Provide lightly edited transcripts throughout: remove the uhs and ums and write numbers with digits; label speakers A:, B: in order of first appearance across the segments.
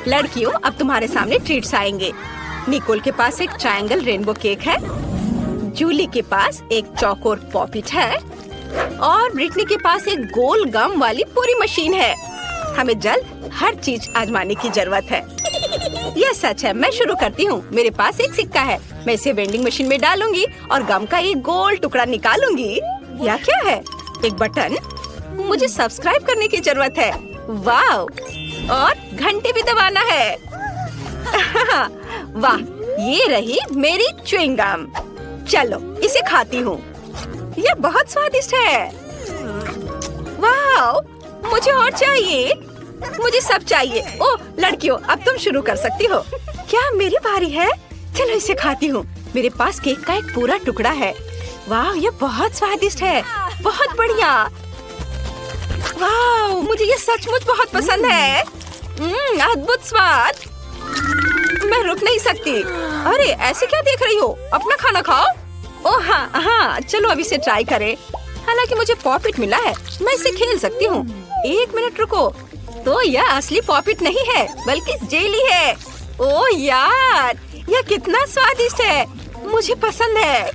A: लड़कियों, अब तुम्हारे सामने ट्रीट्स आएंगे। निकोल के पास एक ट्रायंगल रेनबो केक है, जूली के पास एक चौकोर पॉपिट है और ब्रिटनी के पास एक गोल गम वाली पूरी मशीन है। हमें जल्द हर चीज आजमाने की जरूरत है। यह सच है। मैं शुरू करती हूँ। मेरे पास एक सिक्का है, मैं इसे वेंडिंग मशीन में डालूंगी और गम का एक गोल टुकड़ा निकालूंगी। यह क्या है? एक बटन। मुझे सब्सक्राइब करने की जरूरत है। वाव! और घंटे भी दबाना है। वाह, ये रही मेरी च्युइंग गम। चलो इसे खाती हूँ। यह बहुत स्वादिष्ट है। वाव! मुझे और चाहिए। मुझे सब चाहिए। ओह लड़कियों, अब तुम शुरू कर सकती हो। क्या मेरी बारी है? चलो इसे खाती हूँ। मेरे पास केक का एक पूरा टुकड़ा है। वाह, यह बहुत स्वादिष्ट है। बहुत बढ़िया। वाह, मुझे ये सचमुच बहुत पसंद है। अद्भुत स्वाद। मैं रुक नहीं सकती। अरे ऐसे क्या देख रही हो? अपना खाना खाओ। ओह हाँ, चलो अब इसे ट्राई करें। हालांकि मुझे पॉपिट मिला है, मैं इसे खेल सकती हूँ। एक मिनट रुको। तो यह असली पॉपिट नहीं है बल्कि जेली है। ओह यार, यह कितना स्वादिष्ट है। मुझे पसंद है।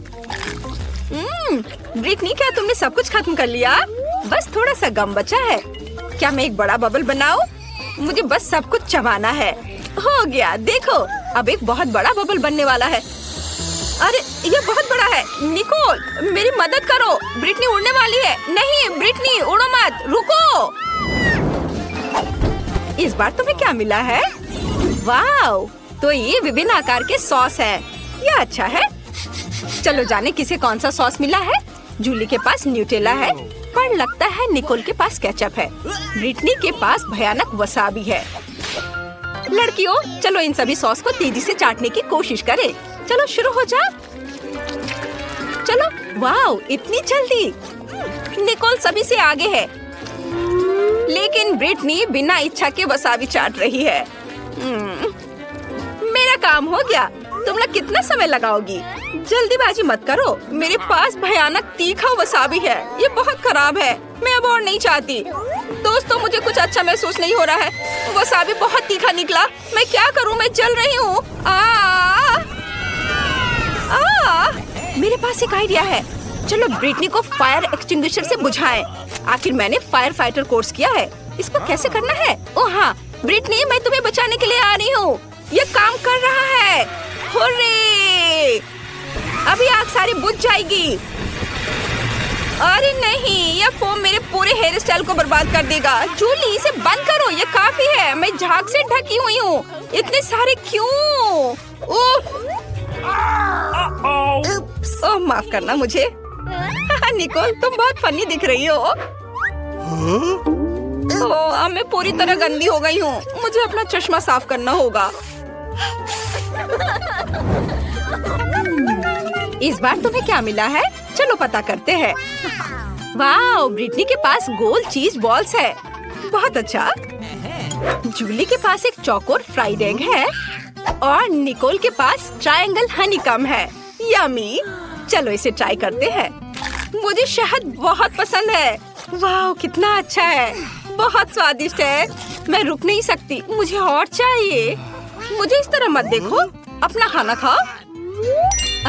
A: ब्रिटनी, क्या तुमने सब कुछ खत्म कर लिया? बस थोड़ा सा गम बचा है। क्या मैं एक बड़ा बबल बनाऊं? मुझे बस सब कुछ चबाना है। हो गया, देखो अब एक बहुत बड़ा बबल बनने वाला है। अरे ये बहुत बड़ा है। निकोल, मेरी मदद करो। ब्रिटनी उड़ने वाली है। नहीं ब्रिटनी, उड़ो मत, रुको। इस बार तुम्हें क्या मिला है? वाव! तो ये विभिन्न आकार के सॉस है। यह अच्छा है। चलो जाने किसे कौन सा सॉस मिला है। जूली के पास न्यूटेला है, पर लगता है निकोल के पास केचप है। ब्रिटनी के पास भयानक वसाबी है। लड़कियों, चलो इन सभी सॉस को तेजी से चाटने की कोशिश करें। चलो शुरू हो जा। चलो। वाव, इतनी जल्दी। निकोल सभी से आगे है, लेकिन ब्रिटनी बिना इच्छा के वसाबी चाट रही है। मेरा काम हो गया। तुम लोग कितना समय लगाओगी? जल्दीबाजी मत करो। मेरे पास भयानक तीखा वसाबी है। ये बहुत खराब है। मैं अब और नहीं चाहती। दोस्तों, मुझे कुछ अच्छा महसूस नहीं हो रहा है। वसाबी बहुत तीखा निकला। मैं क्या करूं? मैं जल रही हूँ। मेरे पास एक आइडिया है। चलो ब्रिटनी को फायर एक्सटिंग्विशर से बुझाएं। आखिर मैंने फायर फाइटर कोर्स किया है। इसको कैसे करना है? ओह हाँ ब्रिटनी, मैं तुम्हें बचाने के लिए आ रही हूँ। ये काम कर रहा है। हुर्रे! अभी आग सारी बुझ जाएगी। अरे नहीं, यह फोम मेरे पूरे हेयर स्टाइल को बर्बाद कर देगा। जूली, इसे बंद करो। ये काफी है। मैं झाग से ढकी हुई हूँ। इतने सारे क्यों? ओह माफ करना मुझे। निकोल, तुम बहुत फनी दिख रही हो। अब मैं पूरी तरह गंदी हो गई हूँ। मुझे अपना चश्मा साफ करना होगा। इस बार तुम्हें क्या मिला है? चलो पता करते हैं। वाह, ब्रिटनी के पास गोल चीज बॉल्स है। बहुत अच्छा। जूली के पास एक चौकोर फ्राइड एग है और निकोल के पास ट्रायंगल हनीकॉम्ब है। यम्मी। चलो इसे ट्राई करते हैं। मुझे शहद बहुत पसंद है। वाह, कितना अच्छा है। बहुत स्वादिष्ट है। मैं रुक नहीं सकती। मुझे और चाहिए। मुझे इस तरह मत देखो। अपना खाना खाओ।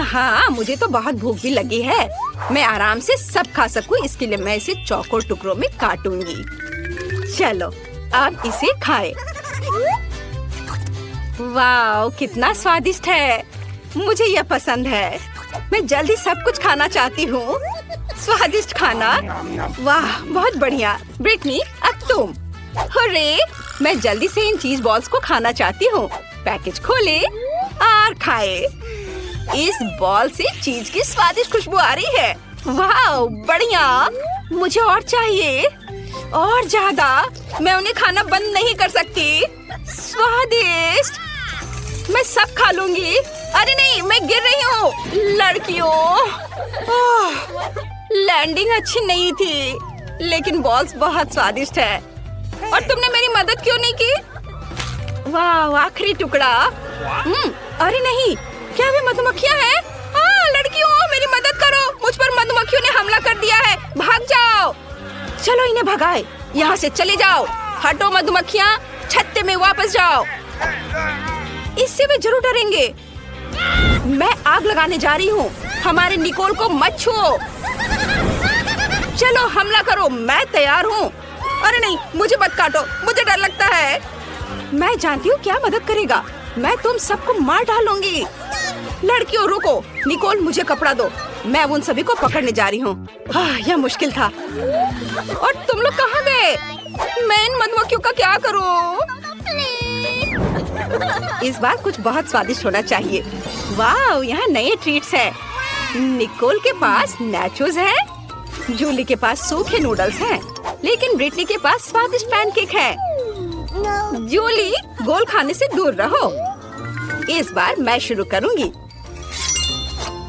A: हाँ, मुझे तो बहुत भूख भी लगी है। मैं आराम से सब खा सकूं, इसके लिए मैं इसे चौकोर टुकड़ों में काटूंगी। चलो अब इसे खाएं। वाह, कितना स्वादिष्ट है। मुझे यह पसंद है। मैं जल्दी सब कुछ खाना चाहती हूँ। स्वादिष्ट खाना। वाह, बहुत बढ़िया। ब्रिटनी, अब तुम। हुर्रे! मैं जल्दी से इन चीज बॉल्स को खाना चाहती हूँ। पैकेज खोले और खाए। इस बॉल से चीज की स्वादिष्ट खुशबू आ रही है। वाह, बढ़िया। मुझे और चाहिए, और ज्यादा। मैं उन्हें खाना बंद नहीं कर सकती। स्वादिष्ट। मैं सब खा लूंगी। अरे नहीं, मैं गिर रही हूँ। लड़कियों, लैंडिंग अच्छी नहीं थी, लेकिन बॉल्स बहुत स्वादिष्ट है। और तुमने मेरी मदद क्यों नहीं की? वाह, आखिरी टुकड़ा। अरे नहीं, क्या वे मधुमक्खियाँ हैं? लड़कियों, मेरी मदद करो। मुझ पर मधुमक्खियों ने हमला कर दिया है। भाग जाओ। चलो इन्हें भगाए। यहाँ से चले जाओ। हटो मधुमक्खियाँ, छत्ते में वापस जाओ। इससे वे जरूर डरेंगे। मैं आग लगाने जा रही हूँ। हमारे निकोल को मत छुओ। चलो हमला करो, मैं तैयार हूँ। अरे नहीं, मुझे मत काटो, मुझे डर लगता है। मैं जानती हूँ क्या मदद करेगा। मैं तुम सबको मार डालूंगी। लड़कियों रुको, निकोल मुझे कपड़ा दो। मैं उन सभी को पकड़ने जा रही हूँ। यह मुश्किल था। और तुम लोग कहाँ गए? मैं इन मधुमक्खियों का क्या करूँ? इस बार कुछ बहुत स्वादिष्ट होना चाहिए। वाह, यहाँ नए ट्रीट्स हैं। निकोल के पास नाचोस है, जूली के पास सूखे नूडल्स हैं, लेकिन ब्रिटनी के पास स्वादिष्ट पैनकेक है। जूली, गोल खाने से दूर रहो। इस बार मैं शुरू करूंगी।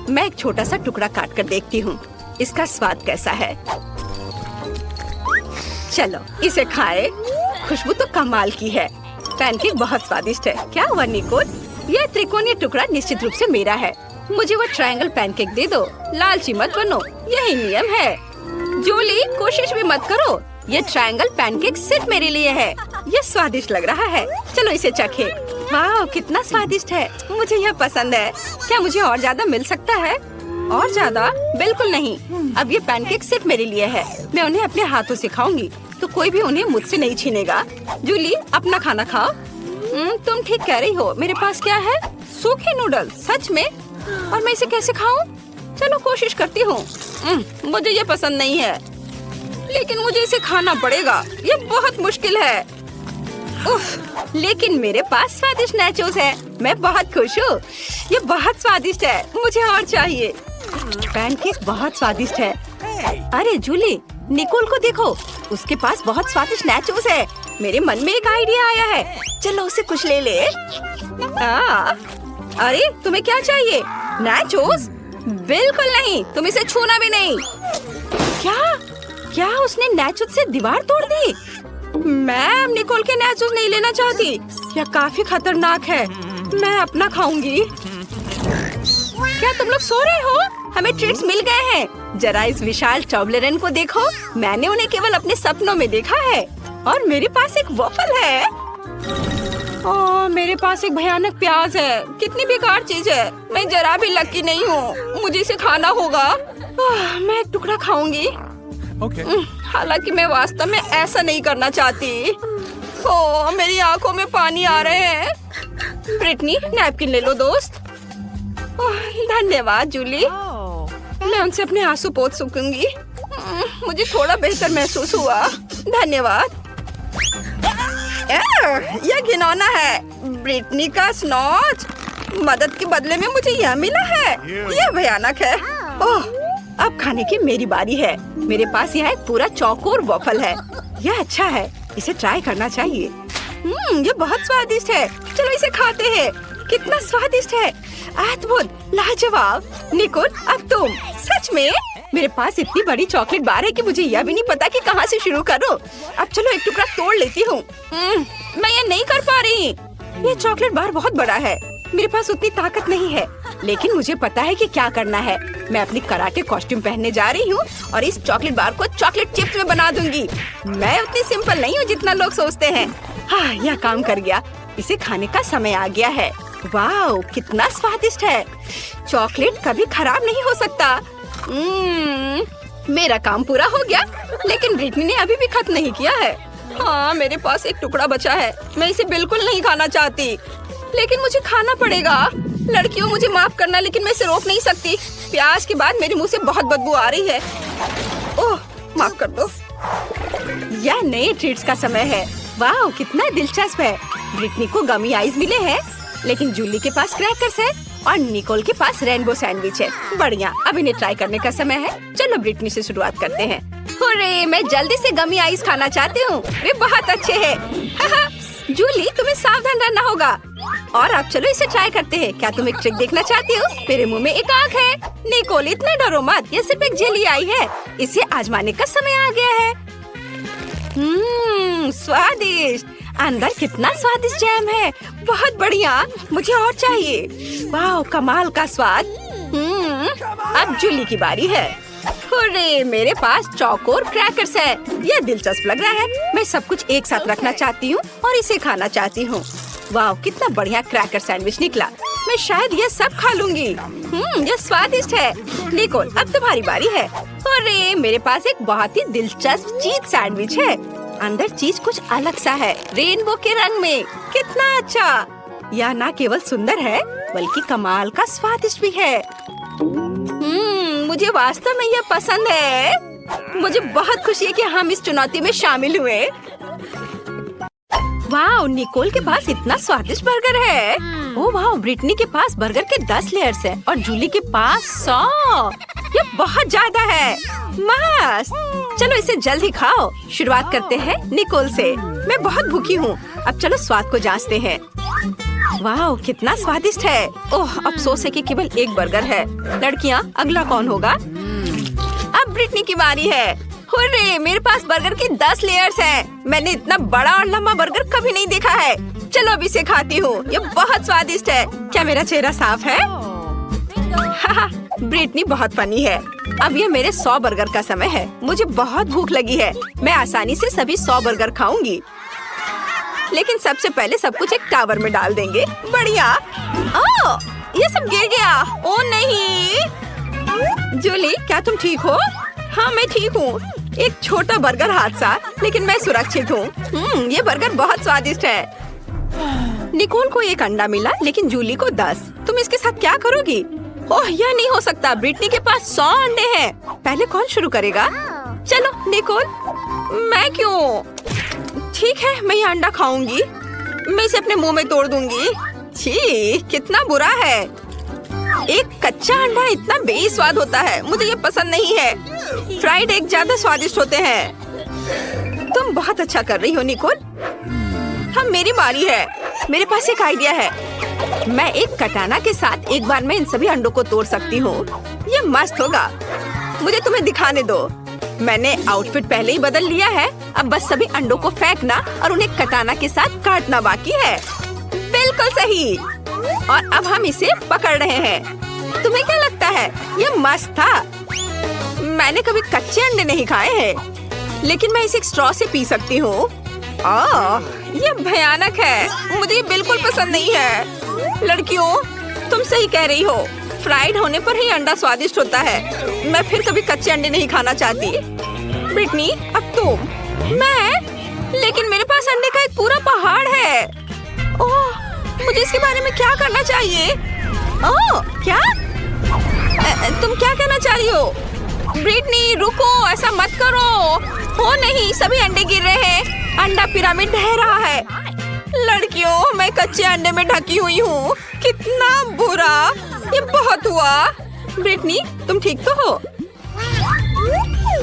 A: मैं एक छोटा सा टुकड़ा काट कर देखती हूँ इसका स्वाद कैसा है। चलो इसे खाए। खुशबू तो कमाल की है। पैनकेक बहुत स्वादिष्ट है। क्या हुआ निकोल? यह त्रिकोणीय टुकड़ा निश्चित रूप से मेरा है। मुझे वो ट्रायंगल पैनकेक दे दो। लालची मत बनो, यही नियम है। जूली, कोशिश भी मत करो। ये ट्रायंगल पैनकेक सिर्फ मेरे लिए है। ये स्वादिष्ट लग रहा है। चलो इसे चखे। वाह, कितना स्वादिष्ट है। मुझे यह पसंद है। क्या मुझे और ज्यादा मिल सकता है? और ज्यादा? बिल्कुल नहीं। अब ये पैनकेक सिर्फ मेरे लिए है। मैं उन्हें अपने हाथों से खाऊंगी, तो कोई भी उन्हें मुझसे नहीं छीनेगा। जूली, अपना खाना खाओ। तुम ठीक कह रही हो। मेरे पास क्या है? सूखे नूडल। सच में? और मैं इसे कैसे खाऊं? चलो कोशिश करती हूँ। मुझे ये पसंद नहीं है, लेकिन मुझे इसे खाना पड़ेगा। ये बहुत मुश्किल है। उफ, लेकिन मेरे पास स्वादिष्ट नाचोस है। मैं बहुत खुश हूँ। ये बहुत स्वादिष्ट है। मुझे और चाहिए। पैनकेक बहुत स्वादिष्ट है। अरे जूली, निकोल को देखो, उसके पास बहुत स्वादिष्ट नाचोस है। मेरे मन में एक आइडिया आया है। चलो उसे कुछ ले ले। अरे तुम्हें क्या चाहिए? नाचोस? बिल्कुल नहीं, तुम इसे छूना भी नहीं। क्या उसने नाचोस से दीवार तोड़ दी? मैं अब निकोल के नाचोस नहीं लेना चाहती। यह काफी खतरनाक है। मैं अपना खाऊंगी। क्या तुम लोग सो रहे हो? हमें ट्रीट्स मिल गए हैं। जरा इस विशाल टॉबलेरन को देखो। मैंने उन्हें केवल अपने सपनों में देखा है। और मेरे पास एक वॉफल है। ओह, मेरे पास एक भयानक प्याज है। कितनी बेकार चीज है। मैं जरा भी लकी नहीं हूँ। मुझे इसे खाना होगा। मैं एक टुकड़ा खाऊंगी। हालांकि मैं वास्तव में ऐसा नहीं करना चाहती। ओह, मेरी आंखों में पानी आ रहे हैं। ब्रिटनी, नैपकिन ले लो दोस्त। धन्यवाद जूली। मैं उनसे अपने आंसू पोंछ सकूंगी। मुझे थोड़ा बेहतर महसूस हुआ। धन्यवाद। यह घिनौना है। ब्रिटनी का स्नॉच। मदद के बदले में मुझे यह मिला है। यह भयानक है। ओह, अब खाने की मेरी बारी है। मेरे पास यहाँ एक पूरा चौकोर वॉफल है। यह अच्छा है, इसे ट्राई करना चाहिए। ये बहुत स्वादिष्ट है। चलो इसे खाते हैं। कितना स्वादिष्ट है। अद्भुत, लाजवाब। निकोल, अब तुम। सच में? मेरे पास इतनी बड़ी चॉकलेट बार है कि मुझे यह भी नहीं पता कि कहाँ से शुरू करूं। अब चलो एक टुकड़ा तोड़ लेती हूँ। मैं ये नहीं कर पा रही। ये चॉकलेट बार बहुत बड़ा है। मेरे पास उतनी ताकत नहीं है, लेकिन मुझे पता है कि क्या करना है। मैं अपनी कराटे कॉस्ट्यूम पहनने जा रही हूँ और इस चॉकलेट बार को चॉकलेट चिप्स में बना दूंगी। मैं उतनी सिंपल नहीं हूँ जितना लोग सोचते हैं। हाँ, यह काम कर गया। इसे खाने का समय आ गया है। वाह, कितना स्वादिष्ट है। चॉकलेट कभी खराब नहीं हो सकता। मेरा काम पूरा हो गया, लेकिन ब्रिटनी ने अभी भी खत्म नहीं किया है। हाँ, मेरे पास एक टुकड़ा बचा है। मैं इसे बिल्कुल नहीं खाना चाहती, लेकिन मुझे खाना पड़ेगा। लड़कियों, मुझे माफ करना, लेकिन मैं इसे रोक नहीं सकती। प्याज के बाद मेरे मुंह से बहुत बदबू आ रही है। ओह, माफ कर दो। यह नए ट्रीट्स का समय है। वाह, कितना दिलचस्प है। ब्रिटनी को गमी आइस मिले हैं, लेकिन जूली के पास क्रैकर्स है और निकोल के पास रेनबो सैंडविच है। बढ़िया, अब इन्हें ट्राई करने का समय है। चलो ब्रिटनी से शुरुआत करते हैं। हुर्रे, मैं जल्दी से गमी आइस खाना चाहती हूँ। वे बहुत अच्छे हैं। जूली, तुम्हें सावधान रहना होगा। और अब चलो इसे ट्राई करते हैं। क्या तुम एक ट्रिक देखना चाहती हो? मेरे मुंह में एक आँख है। निकोल, इतना डरो मत। ये सिर्फ एक जेली आई है। इसे आजमाने का समय आ गया है। स्वादिष्ट। अंदर कितना स्वादिष्ट जैम है। बहुत बढ़िया, मुझे और चाहिए। वाह, कमाल का स्वाद। अब जूली की बारी है। अरे मेरे पास चौकोर क्रैकर्स है। यह दिलचस्प लग रहा है। मैं सब कुछ एक साथ रखना चाहती हूँ और इसे खाना चाहती हूँ। वाह, कितना बढ़िया क्रैकर सैंडविच निकला। मैं शायद ये सब खा लूंगी। यह स्वादिष्ट है। निकोल, अब तुम्हारी बारी है। अरे मेरे पास एक बहुत ही दिलचस्प चीज सैंडविच है। अंदर चीज कुछ अलग सा है, रेनबो के रंग में। कितना अच्छा! यह ना केवल सुंदर है बल्कि कमाल का स्वादिष्ट भी है। मुझे वास्तव में यह पसंद है। मुझे बहुत खुशी है कि हम इस चुनौती में शामिल हुए। वाह, निकोल के पास इतना स्वादिष्ट बर्गर है। ओह वाह, ब्रिटनी के पास बर्गर के 10 लेयर्स है और जूली के पास 100। यह बहुत ज्यादा है। मस्त! चलो इसे जल्द ही खाओ। शुरुआत करते हैं निकोल से। मैं बहुत भूखी हूँ। अब चलो स्वाद को जांचते हैं। वाह, कितना स्वादिष्ट है। ओह, अफसोस है कि केवल एक बर्गर है। लड़कियाँ, अगला कौन होगा? अब ब्रिटनी की बारी है। हुर्रे, मेरे पास बर्गर के 10 लेयर्स हैं। मैंने इतना बड़ा और लंबा बर्गर कभी नहीं देखा है। चलो अब इसे खाती हूँ। ये बहुत स्वादिष्ट है। क्या मेरा चेहरा साफ है? ब्रिटनी बहुत फनी है। अब ये मेरे 100 बर्गर का समय है। मुझे बहुत भूख लगी है। मैं आसानी से सभी 100 बर्गर खाऊंगी। लेकिन सबसे पहले सब कुछ एक टावर में डाल देंगे। बढ़िया। ओह, ये सब गिर गया। ओह नहीं। जूली, क्या तुम ठीक हो? हाँ, मैं ठीक हूँ। एक छोटा बर्गर हादसा, लेकिन मैं सुरक्षित हूँ। ये बर्गर बहुत स्वादिष्ट है। निकोल को एक अंडा मिला, लेकिन जूली को 10। तुम इसके साथ क्या करोगी? ओह, यह नहीं हो सकता। ब्रिटनी के पास 100 अंडे हैं। पहले कौन शुरू करेगा? चलो निकोल। मैं क्यों? ठीक है, मैं ये अंडा खाऊंगी। मैं इसे अपने मुंह में तोड़ दूंगी। छी, कितना बुरा है। एक कच्चा अंडा इतना बेस्वाद होता है। मुझे ये पसंद नहीं है। फ्राइड एग ज्यादा स्वादिष्ट होते हैं। तुम बहुत अच्छा कर रही हो निकोल। हाँ, मेरी बारी है। मेरे पास एक आइडिया है। मैं एक कटाना के साथ एक बार में इन सभी अंडों को तोड़ सकती हूँ। ये मस्त होगा। मुझे तुम्हें दिखाने दो। मैंने आउटफिट पहले ही बदल लिया है। अब बस सभी अंडों को फेंकना और उन्हें कटाना के साथ काटना बाकी है। बिल्कुल सही। और अब हम इसे पकड़ रहे हैं। तुम्हें क्या लगता है? ये मस्त था। मैंने कभी कच्चे अंडे नहीं खाए हैं, लेकिन मैं इसे एक स्ट्रॉ से पी सकती हूँ। ये भयानक है। मुझे ये बिल्कुल पसंद नहीं है। लड़कियों, तुम सही कह रही हो। फ्राइड होने पर ही अंडा स्वादिष्ट होता है। मैं फिर कभी कच्चे अंडे नहीं खाना चाहती। ब्रिटनी, अब तुम। मैं? लेकिन मेरे पास अंडे का एक पूरा पहाड़ है। ओह, मुझे इसके बारे में क्या करना चाहिए? ओह, क्या? तुम क्या कहना चाह रही हो? ब्रिटनी, रुको, ऐसा मत करो। ओ नहीं, सभी अंडे गिर रहे हैं। अंडा पिरामिड ढह रहा है। लड़कियों, मैं कच्चे अंडे में ढकी हुई हूँ। कितना बुरा। ये बहुत हुआ। ब्रिटनी, तुम ठीक तो हो?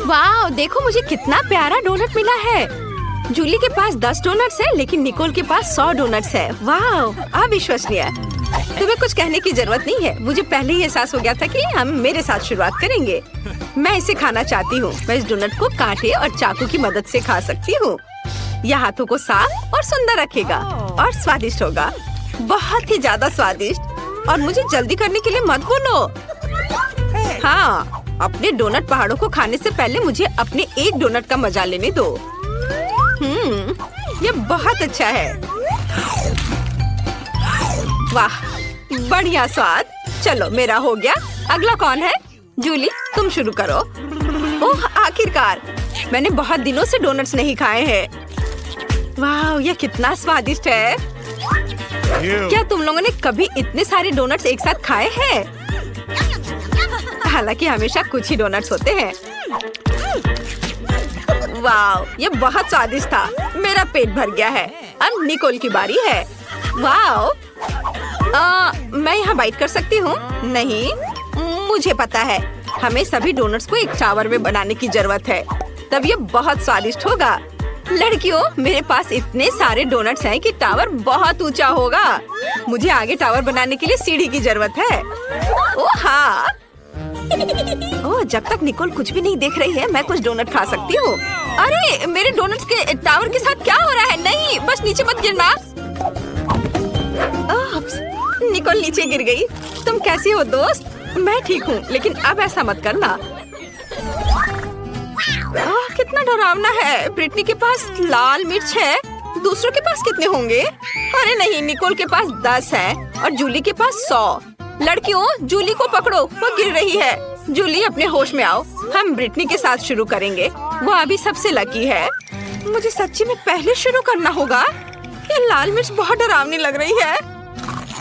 A: वाह, देखो मुझे कितना प्यारा डोनट मिला है। जूली के पास 10 डोनट्स है, लेकिन निकोल के पास 100 डोनट्स है। वाह, अविश्वसनीय। तुम्हें कुछ कहने की जरूरत नहीं है। मुझे पहले ही एहसास हो गया था कि हम मेरे साथ शुरुआत करेंगे। मैं इसे खाना चाहती हूँ। मैं इस डोनट को कांटे और चाकू की मदद से खा सकती हूँ। यह हाथों को साफ और सुंदर रखेगा और स्वादिष्ट होगा। बहुत ही ज्यादा स्वादिष्ट। और मुझे जल्दी करने के लिए मत बोलो। हाँ, अपने डोनट पहाड़ों को खाने से पहले मुझे अपने एक डोनट का मजा लेने दो। ये बहुत अच्छा है। वाह, बढ़िया स्वाद। चलो, मेरा हो गया। अगला कौन है? जूली, तुम शुरू करो। ओह, आखिरकार। मैंने बहुत दिनों से डोनट्स नहीं खाए हैं। वाह, ये कितना स्वादिष्ट है। क्या तुम लोगों ने कभी इतने सारे डोनट्स एक साथ खाए हैं? हालांकि हमेशा कुछ ही डोनट्स होते हैं। वाह, ये बहुत स्वादिष्ट था। मेरा पेट भर गया है। अब निकोल की बारी है। वाह, मैं यहाँ बाइट कर सकती हूँ? नहीं, मुझे पता है। हमें सभी डोनट्स को एक टावर में बनाने की जरूरत है, तब ये बहुत स्वादिष्ट होगा। लड़कियों, मेरे पास इतने सारे डोनट्स हैं कि टावर बहुत ऊंचा होगा। मुझे आगे टावर बनाने के लिए सीढ़ी की जरूरत है। ओह हाँ। ओह, जब तक निकोल कुछ भी नहीं देख रही है, मैं कुछ डोनट खा सकती हूँ। अरे, मेरे डोनट्स के टावर के साथ क्या हो रहा है? नहीं, बस नीचे मत गिरना। निकोल नीचे गिर गई। तुम कैसी हो दोस्त? मैं ठीक हूँ, लेकिन अब ऐसा मत करना। कितना डरावना है। ब्रिटनी के पास लाल मिर्च है, दूसरों के पास कितने होंगे? अरे नहीं, निकोल के पास 10 है और जूली के पास 100। लड़कियों, जूली को पकड़ो, वो गिर रही है। जूली, अपने होश में आओ। हम ब्रिटनी के साथ शुरू करेंगे, वो अभी सबसे लकी है। मुझे सच्ची में पहले शुरू करना होगा। ये लाल मिर्च बहुत डरावनी लग रही है।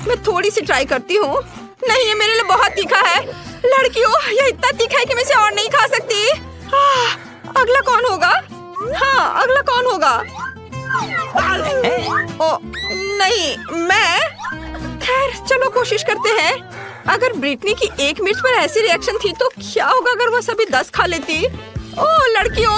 A: मैं थोड़ी सी ट्राई करती हूँ। नहीं, ये मेरे लिए बहुत तीखा है। लड़कियों, ये इतना तीखा है कि मैं इसे और नहीं खा सकती। अगला कौन होगा? हाँ, अगला कौन होगा? ओ नहीं, मैं। खैर, चलो कोशिश करते हैं। अगर ब्रिटनी की एक मिर्च पर ऐसी रिएक्शन थी तो क्या होगा अगर वो सभी 10 खा लेती? ओह लड़कियों,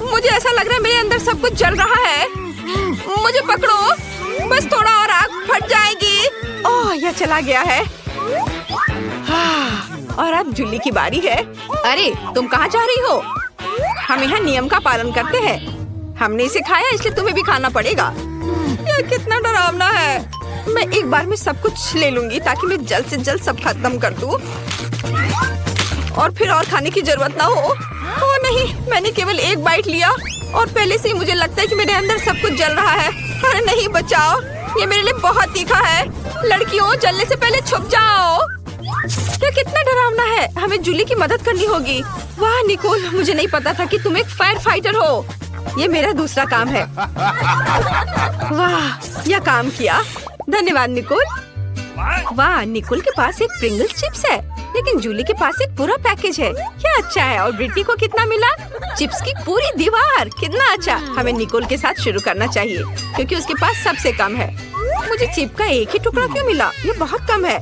A: मुझे ऐसा लग रहा है मेरे अंदर सब कुछ जल रहा है। मुझे पकड़ो, बस थोड़ा और आग फट जाएगी। ओह, यह चला गया है। और अब जूली की बारी है। अरे, तुम कहाँ जा रही हो? हम यहाँ नियम का पालन करते हैं। हमने इसे खाया, इसलिए तुम्हें भी खाना पड़ेगा। यह कितना डरावना है। मैं एक बार में सब कुछ ले लूंगी ताकि मैं जल्द से जल्द सब खत्म कर दूं और फिर और खाने की जरूरत ना हो। ओ नहीं, मैंने केवल एक बाइट लिया और पहले से ही मुझे लगता है कि मेरे अंदर सब कुछ जल रहा है। अरे नहीं, बचाओ, ये मेरे लिए बहुत तीखा है। लड़कियों, जलने से पहले छुप जाओ। ये कितना डरावना है। हमें जूली की मदद करनी होगी। वाह निकोल, मुझे नहीं पता था कि तुम एक फायर फाइटर हो। ये मेरा दूसरा काम है। वाह, यह काम किया। धन्यवाद निकोल। वाह, निकोल के पास एक प्रिंगल्स चिप्स है, लेकिन जूली के पास एक पूरा पैकेज है। क्या अच्छा है। और ब्रिटनी को कितना मिला? चिप्स की पूरी दीवार। कितना अच्छा। हमें निकोल के साथ शुरू करना चाहिए क्योंकि उसके पास सबसे कम है। मुझे चिप का एक ही टुकड़ा क्यों मिला? ये बहुत कम है।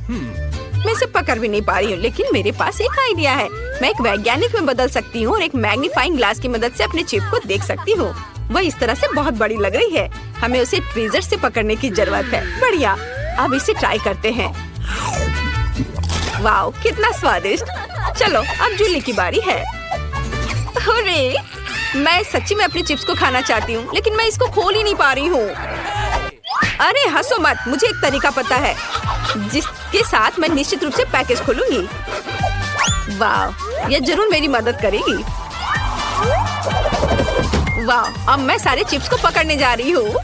A: मैं इसे पकड़ भी नहीं पा रही हूँ, लेकिन मेरे पास एक आइडिया है। मैं एक वैज्ञानिक में बदल सकती हूँ और एक मैग्नीफाइंग ग्लास की मदद से अपने चिप को देख सकती हूँ। वह इस तरह से बहुत बड़ी लग रही है। हमें उसे ट्वीजर से पकड़ने की जरूरत है। बढ़िया, अब इसे ट्राई करते हैं। वाओ, कितना स्वादिष्ट। चलो, अब जूली की बारी है। अरे, मैं सच्ची में अपने चिप्स को खाना चाहती हूँ, लेकिन मैं इसको खोल ही नहीं पा रही हूँ। अरे हंसो मत, मुझे एक तरीका पता है जिसके साथ मैं निश्चित रूप से पैकेज खोलूंगी। वाह, यह जरूर मेरी मदद करेगी। वाह, अब मैं सारे चिप्स को पकड़ने जा रही हूँ।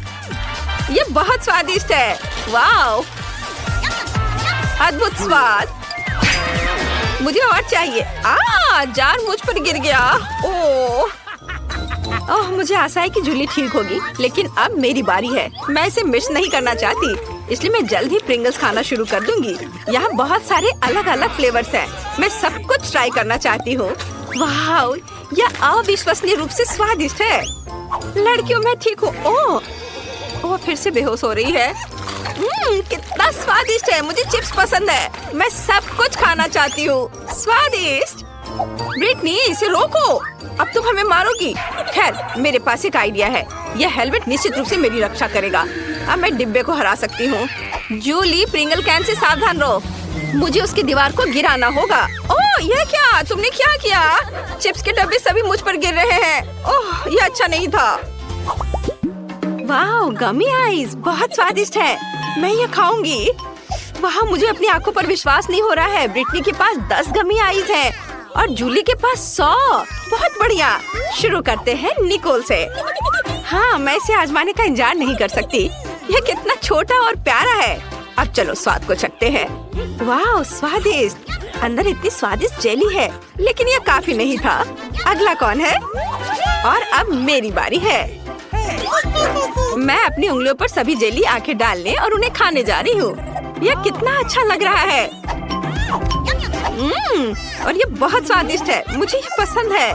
A: ये बहुत स्वादिष्ट है। वाह, अद्भुत स्वाद। मुझे और चाहिए। जार मुझ पर गिर गया। ओह, मुझे आशा है कि जूली ठीक होगी, लेकिन अब मेरी बारी है। मैं इसे मिस नहीं करना चाहती, इसलिए मैं जल्द ही प्रिंगल्स खाना शुरू कर दूंगी। यहाँ बहुत सारे अलग अलग फ्लेवर्स हैं। मैं सब कुछ ट्राई करना चाहती हूँ। वाह, यह अविश्वसनीय रूप से स्वादिष्ट है। लड़कियों, मैं ठीक हूँ। ओह, फिर से बेहोश हो रही है। कितना स्वादिष्ट है। मुझे चिप्स पसंद है। मैं सब कुछ खाना चाहती हूँ। स्वादिष्ट। ब्रिटनी, इसे रोको। अब तुम हमें मारोगी। खैर, मेरे पास एक आइडिया है। यह हेलमेट निश्चित रूप से मेरी रक्षा करेगा। अब मैं डिब्बे को हरा सकती हूँ। जूली, प्रिंगल कैन से सावधान रहो। मुझे उसकी दीवार को गिराना होगा। ओह, यह क्या? तुमने क्या किया? चिप्स के डब्बे सभी मुझ पर गिर रहे हैं। ओह, यह अच्छा नहीं था। वाह, गमी आइस बहुत स्वादिष्ट है। मैं ये खाऊंगी। वाह, मुझे अपनी आंखों पर विश्वास नहीं हो रहा है। ब्रिटनी के पास 10 गमी आइस है और जूली के पास 100। बहुत बढ़िया। शुरू करते हैं निकोल से। हाँ, मैं इसे आजमाने का इंतजार नहीं कर सकती। यह कितना छोटा और प्यारा है। अब चलो स्वाद को चखते हैं। वाह, स्वादिष्ट। अंदर इतनी स्वादिष्ट जेली है, लेकिन यह काफी नहीं था। अगला कौन है? और अब मेरी बारी है। मैं अपनी उंगलियों पर सभी जेली आंखें डालने और उन्हें खाने जा रही हूँ। यह कितना अच्छा लग रहा है। और ये बहुत स्वादिष्ट है। मुझे ये पसंद है।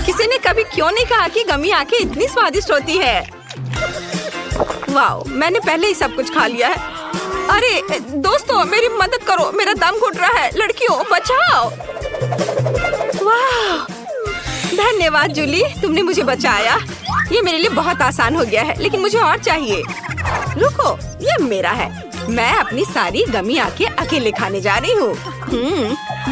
A: किसी ने कभी क्यों नहीं कहा कि गमी आंखें इतनी स्वादिष्ट होती है। वाह, मैंने पहले ही सब कुछ खा लिया है। अरे दोस्तों, मेरी मदद करो, मेरा दम घुट रहा है। लड़कियों, बचाओ। वाह, धन्यवाद जूली, तुमने मुझे बचाया। ये मेरे लिए बहुत आसान हो गया है, लेकिन मुझे और चाहिए। रुको, ये मेरा है। मैं अपनी सारी गमी आंखें अकेले खाने जा रही हूँ।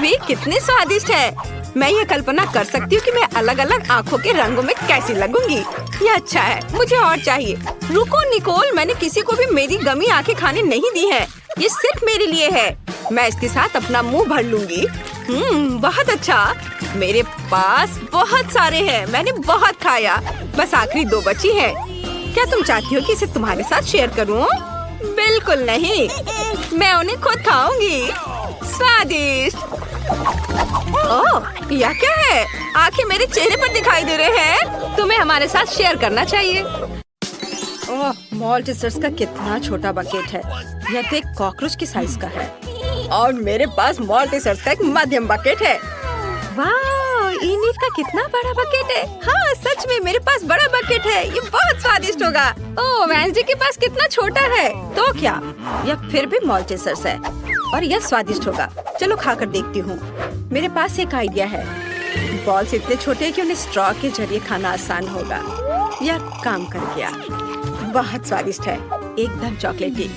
A: वे कितने स्वादिष्ट है। मैं ये कल्पना कर सकती हूँ कि मैं अलग अलग आँखों के रंगों में कैसी लगूंगी। ये अच्छा है, मुझे और चाहिए। रुको निकोल, मैंने किसी को भी मेरी गमी आंखें खाने नहीं दी है। ये सिर्फ मेरे लिए है। मैं इसके साथ अपना मुंह भर लूंगी। बहुत अच्छा। मेरे पास बहुत सारे हैं, मैंने बहुत खाया। बस आखिरी 2 बची हैं। क्या तुम चाहती हो कि इसे तुम्हारे साथ शेयर करूं? बिल्कुल नहीं, मैं उन्हें खुद खाऊंगी। स्वादिष्ट। ओह, यह क्या है? आंखें मेरे चेहरे पर दिखाई दे रहे हैं। तुम्हें हमारे साथ शेयर करना चाहिए। ओह, मॉल्टीसर्स का कितना छोटा बकेट है। यह तो एक कॉकरोच की साइज का है। और मेरे पास मॉल्टीसर्स का एक मध्यम बकेट है। वाह, इनिट का कितना बड़ा बकेट है। हाँ, सच में मेरे पास बड़ा बकेट है। ये बहुत स्वादिष्ट होगा। ओह, वेंसडे के पास कितना छोटा है। तो क्या, यह फिर भी मॉल्टीसर्स है और यह स्वादिष्ट होगा। चलो खाकर देखती हूँ। मेरे पास एक आइडिया है। बॉल्स इतने छोटे कि उन्हें स्ट्रॉ के जरिए खाना आसान होगा। यह काम कर गया। बहुत स्वादिष्ट है, एकदम चॉकलेटी।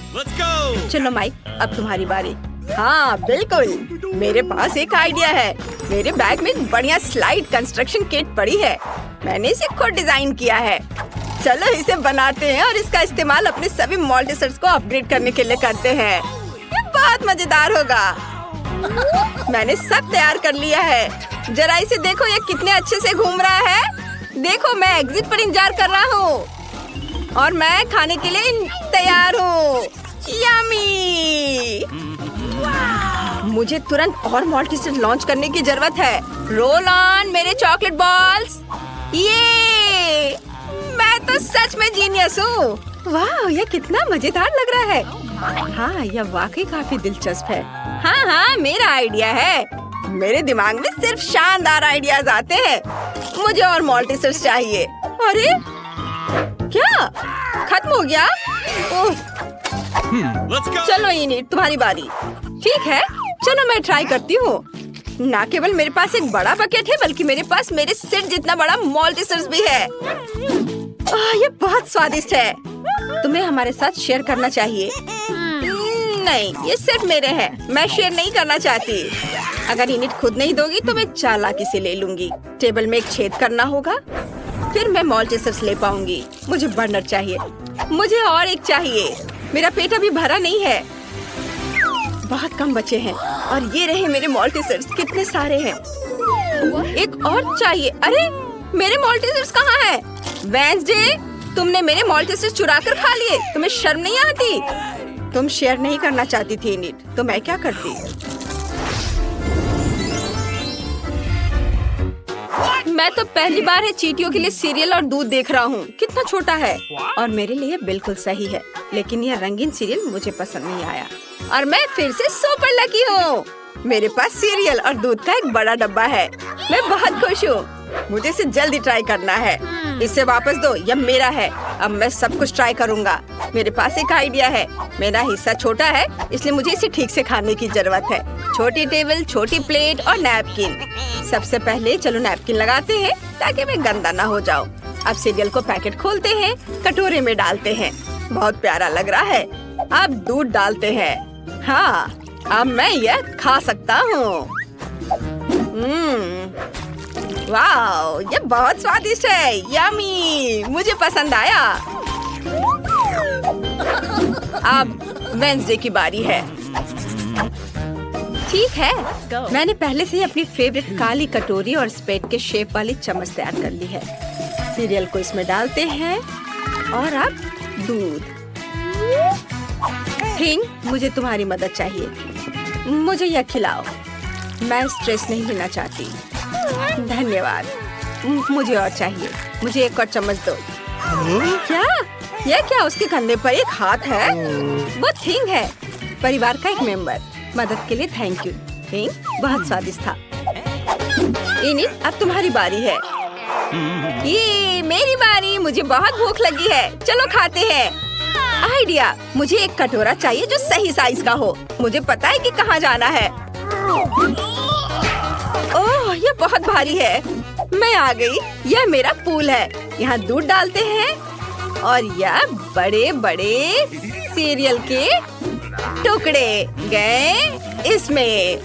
A: चलो माइक, अब तुम्हारी बारी। हाँ बिल्कुल, मेरे पास एक आइडिया है। मेरे बैग में एक बढ़िया स्लाइड कंस्ट्रक्शन किट पड़ी है। मैंने इसे खुद डिजाइन किया है। चलो इसे बनाते हैं और इसका इस्तेमाल अपने सभी मॉल्टीसर्स को अपग्रेड करने के लिए करते हैं। ये बहुत मजेदार होगा। मैंने सब तैयार कर लिया है। जरा इसे देखो, ये कितने अच्छे से घूम रहा है। देखो, मैं एग्जिट पर इंतजार कर रहा हूँ और मैं खाने के लिए तैयार हूँ। यम्मी! मुझे तुरंत और मॉल्टीसर्स लॉन्च करने की जरूरत है। रोल ऑन मेरे चॉकलेट बॉल्स। ये मैं तो सच में जीनियस हूँ। वाह, यह कितना मजेदार लग रहा है। हाँ, यह वाकई काफी दिलचस्प है। हाँ, मेरा आइडिया है। मेरे दिमाग में सिर्फ शानदार आइडियाज आते हैं। मुझे और मॉल्टीसर्स चाहिए। अरे क्या खत्म हो गया? ओह, चलो इनिट, तुम्हारी बारी। ठीक है, चलो मैं ट्राई करती हूँ। ना केवल मेरे पास एक बड़ा बकेट है, बल्कि मेरे पास मेरे सिर जितना बड़ा मॉल्टीसर्स भी है। ये बहुत स्वादिष्ट है। तुम्हें हमारे साथ शेयर करना चाहिए। नहीं, ये सिर्फ मेरे हैं। मैं शेयर नहीं करना चाहती। अगर इनिट खुद नहीं दोगी तो मैं चालाकी से ले लूंगी। टेबल में एक छेद करना होगा, फिर मैं मॉल्टीसर्स ले पाऊंगी। मुझे बर्नर चाहिए। मुझे और एक चाहिए। मेरा पेट अभी भरा नहीं है। बहुत कम बचे हैं और ये रहे मेरे मॉल्टीसर्स। कितने सारे हैं। एक और चाहिए। अरे, मेरे मॉल्टीसर्स कहाँ हैं? वेंसडे, तुमने मेरे मॉल्टीसर्स चुरा कर खा लिए। तुम्हें शर्म नहीं आती? तुम शेयर नहीं करना चाहती थी इनिट, तो मैं क्या करती? मैं तो पहली बार है चींटियों के लिए सीरियल और दूध देख रहा हूँ। कितना छोटा है और मेरे लिए बिल्कुल सही है। लेकिन यह रंगीन सीरियल मुझे पसंद नहीं आया और मैं फिर से सुपर लकी हूँ। मेरे पास सीरियल और दूध का एक बड़ा डब्बा है। मैं बहुत खुश हूँ। मुझे इसे जल्दी ट्राई करना है। इसे वापस दो, यह मेरा है। अब मैं सब कुछ ट्राई करूँगा। मेरे पास एक आइडिया है। मेरा हिस्सा छोटा है, इसलिए मुझे इसे ठीक से खाने की जरूरत है। छोटी टेबल, छोटी प्लेट और नैपकिन। सबसे पहले चलो नैपकिन लगाते हैं ताकि मैं गंदा ना हो जाऊँ। अब सीरियल को पैकेट खोलते हैं, कटोरे में डालते हैं। बहुत प्यारा लग रहा है। अब दूध डालते हैं। हाँ, अब मैं यह खा सकता हूँ। वाह, ये बहुत स्वादिष्ट है। यम्मी, मुझे पसंद आया। अब वेंसडे की बारी है। ठीक है, मैंने पहले से ही अपनी फेवरेट काली कटोरी और स्पेट के शेप वाली चम्मच तैयार कर ली है। सीरियल को इसमें डालते हैं और अब दूध। थिंग, मुझे तुम्हारी मदद चाहिए। मुझे यह खिलाओ। मैं स्ट्रेस नहीं लेना चाहती। धन्यवाद। मुझे और चाहिए। मुझे एक और चम्मच दो। क्या? यह क्या? उसके कंधे पर एक हाथ है। वो थिंग है, परिवार का एक मेंबर। मदद के लिए थैंक यू। थिंग बहुत स्वादिष्ट था। इनिट, अब तुम्हारी बारी है। ये मेरी बारी। मुझे बहुत भूख लगी है। चलो खाते हैं। आइडिया, मुझे एक कटोरा चाहिए जो सही साइज का हो। मुझे पता है कि कहाँ जाना है। ओह, ये बहुत भारी है। मैं आ गई। यह मेरा पूल है। यहाँ दूध डालते हैं और यह बड़े बड़े सीरियल के टुकड़े गए इसमें।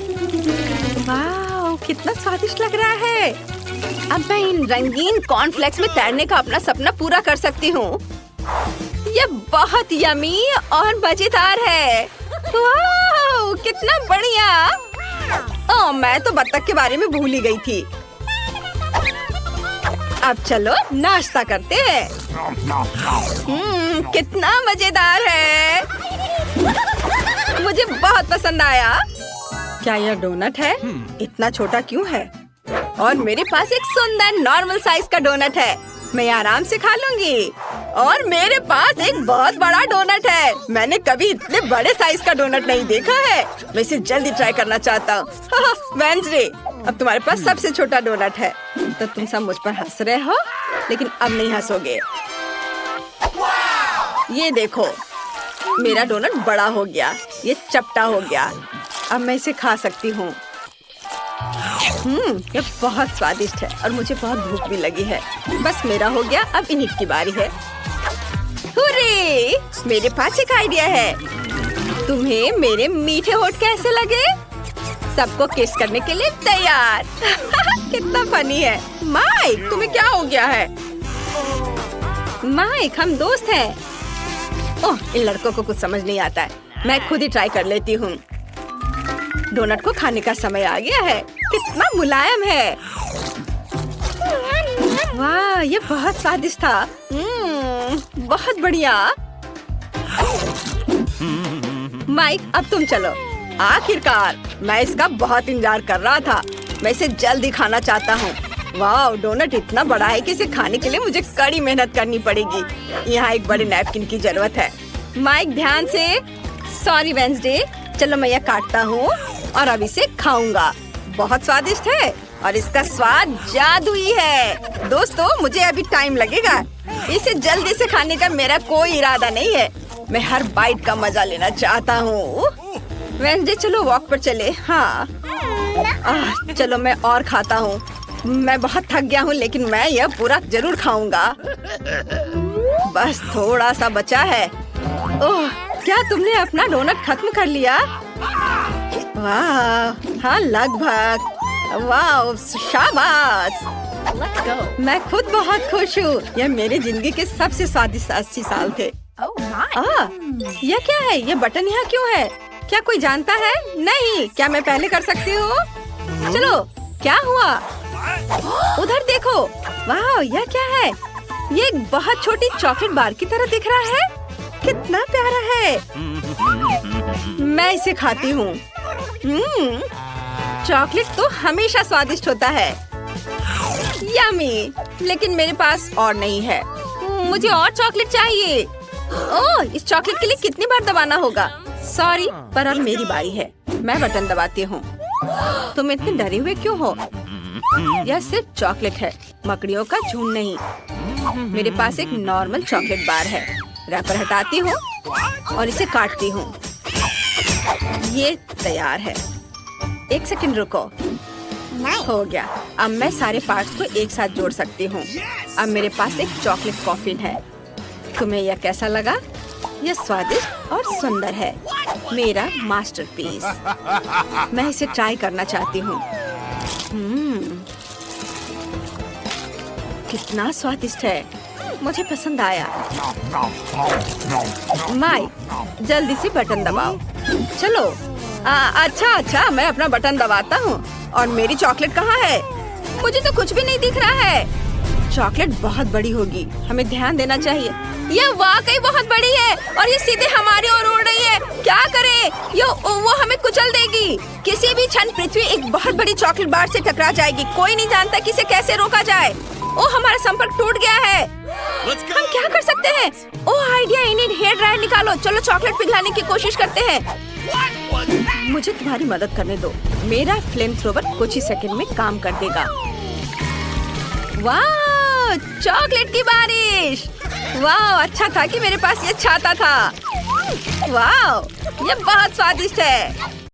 A: वाह, कितना स्वादिष्ट लग रहा है। अब मैं इन रंगीन कॉर्नफ्लेक्स में तैरने का अपना सपना पूरा कर सकती हूँ। ये बहुत यमी और मजेदार है। वाह, कितना बढ़िया। ओह, मैं तो बत्तख के बारे में भूल ही गई थी। अब चलो नाश्ता करते हैं। कितना मजेदार है, मुझे बहुत पसंद आया। क्या यह डोनट है? इतना छोटा क्यों है? और मेरे पास एक सुंदर नॉर्मल साइज का डोनट है, मैं आराम से खा लूंगी। और मेरे पास एक बहुत बड़ा डोनट है, मैंने कभी इतने बड़े साइज का डोनट नहीं देखा है। मैं इसे जल्दी ट्राई करना चाहता हूँ। वेंसडे, अब तुम्हारे पास सबसे छोटा डोनट है, तो तुम सब मुझ पर हंस रहे हो, लेकिन अब नहीं हंसोगे। ये देखो, मेरा डोनट बड़ा हो गया, ये चपटा हो गया। अब मैं इसे खा सकती हूँ। ये बहुत स्वादिष्ट है और मुझे बहुत भूख भी लगी है। बस मेरा हो गया, अब इनिट की बारी है। हुर्रे! मेरे पास एक आइडिया है। तुम्हें मेरे मीठे होठ कैसे लगे? सबको किस करने के लिए तैयार। कितना फनी है। माइक, तुम्हें क्या हो गया है? माइक, हम दोस्त हैं। ओह, इन लड़कों को कुछ समझ नहीं आता है, मैं खुद ही ट्राई कर लेती हूँ। डोनट को खाने का समय आ गया है। कितना मुलायम है। वाह, ये बहुत स्वादिष्ट था। बहुत बढ़िया। माइक, अब तुम चलो। आखिरकार, मैं इसका बहुत इंतजार कर रहा था। मैं इसे जल्दी खाना चाहता हूँ। वाह, डोनट इतना बड़ा है कि इसे खाने के लिए मुझे कड़ी मेहनत करनी पड़ेगी। यहाँ एक बड़े नैपकिन की जरूरत है। माइक, ध्यान से। Sorry Wednesday. चलो मैं यह काटता हूँ और अब इसे खाऊंगा। बहुत स्वादिष्ट है और इसका स्वाद जादुई है। दोस्तों, मुझे अभी टाइम लगेगा। इसे जल्दी से खाने का मेरा कोई इरादा नहीं है। मैं हर बाइट का मजा लेना चाहता हूँ। वेंसडे, चलो वॉक पर चले। हाँ, चलो मैं और खाता हूँ। मैं बहुत थक गया हूँ, लेकिन मैं यह पूरा जरूर खाऊंगा। बस थोड़ा सा बचा है। ओह, क्या तुमने अपना डोनट खत्म कर लिया? वाह, हाँ लगभग। वाह, शाबाश। मैं खुद बहुत खुश हूँ। यह मेरी जिंदगी के सबसे स्वादिष्ट 80 साल थे। यह क्या है? यह बटन यहाँ क्यों है? क्या कोई जानता है? नहीं, क्या मैं पहले कर सकती हूँ? चलो, क्या हुआ? उधर देखो। वाह, यह क्या है? ये एक बहुत छोटी चॉकलेट बार की तरह दिख रहा है। कितना प्यारा है। मैं इसे खाती हूँ। चॉकलेट तो हमेशा स्वादिष्ट होता है। यम्मी, लेकिन मेरे पास और नहीं है। मुझे और चॉकलेट चाहिए। ओह, इस चॉकलेट के लिए कितनी बार दबाना होगा? सॉरी, पर अब मेरी बारी है। मैं बटन दबाती हूँ। तुम इतने डरे हुए क्यों हो? यह सिर्फ चॉकलेट है, मकड़ियों का झुंड नहीं। मेरे पास एक नॉर्मल चॉकलेट बार है। रैपर हटाती हूँ और इसे काटती हूँ। ये तैयार है। एक सेकंड रुको। हो गया। अब मैं सारे पार्ट्स को एक साथ जोड़ सकती हूँ। अब मेरे पास एक चॉकलेट कॉफिन है। तुम्हें यह कैसा लगा? यह स्वादिष्ट और सुंदर है। मेरा मास्टरपीस। मैं इसे ट्राई करना चाहती हूँ। कितना स्वादिष्ट है, मुझे पसंद आया। माइक, जल्दी से बटन दबाओ। चलो। अच्छा, मैं अपना बटन दबाता हूँ। और मेरी चॉकलेट कहाँ है? मुझे तो कुछ भी नहीं दिख रहा है। चॉकलेट बहुत बड़ी होगी, हमें ध्यान देना चाहिए। यह वाकई बहुत बड़ी है और ये सीधे हमारी ओर उड़ रही है। क्या करें? वो हमें कुचल देगी। किसी भी क्षण पृथ्वी एक बहुत बड़ी चॉकलेट बार से टकरा जाएगी। कोई नहीं जानता कि इसे कैसे रोका जाए। ओह, हमारा संपर्क टूट गया है। हम क्या कर सकते हैं? ओह, आइडिया, इन्हें हेयर ड्रायर निकालो। चलो चॉकलेट पिघलाने की कोशिश करते हैं। मुझे तुम्हारी मदद करने दो। मेरा फ्लेम थ्रोवर कुछ ही सेकंड में काम कर देगा। वाह, चॉकलेट की बारिश। वाह, अच्छा था कि मेरे पास ये छाता था। वाह, ये बहुत स्वादिष्ट है।